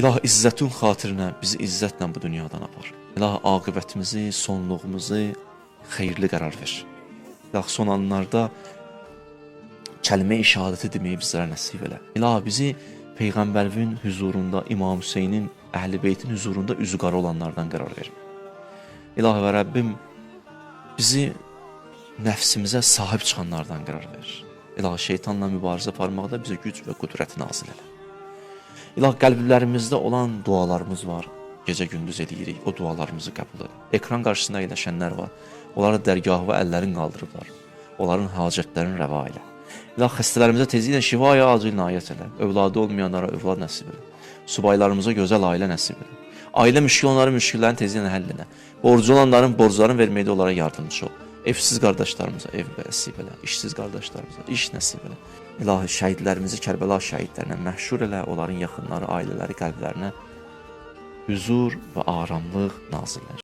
İlahi izzətin xatirinə bizi izzətlə bu dünyadan apar. İlahi aqibətimizi, sonluğumuzu xeyirli qərar ver. İlahi son anlarda kəlmə-i şəhadəti deməyi bizlərə nəsib elə. İlahi bizi Peyğəmbərin huzurunda, İmam Hüseynin, Əhl-i Beytin huzurunda üzü qara olanlardan qərar ver. İlahi və Rəbbim bizi nəfsimizə sahib çıxanlardan qərar ver. İlahi şeytanla mübarizə aparmaqda bizə güc və qüdrəti nazil elə. İlahi qəlblərimizdə olan dualarımız var. Gecə-gündüz edirik, o dualarımızı qəbul et. Ekran qarşısında əyləşənlər var. Onları dərgahı və əllərin qaldırıblar. Onların hacətlərini rəva elə. İlahi xəstələrimizə tezliklə şifa-i acil inayət elə. Övladı olmayanlara övlad nəsib elə. Subaylarımıza gözəl ailə nəsib elə. Ailə müşkil onların müşkillərini tezliklə həll elə. Borcu olanların borclarını verməkdə onlara yardımcı ol. Evsiz qardaşlarımıza ev nəsib elə. İşsiz qardaşlarımıza iş nəsib elə. İlahi şəhidlərimizi Kərbəla şəhidlərinə məhşur elə. Onların yaxınları, ailələri qəlblərinə huzur və aramlıq nazil elə.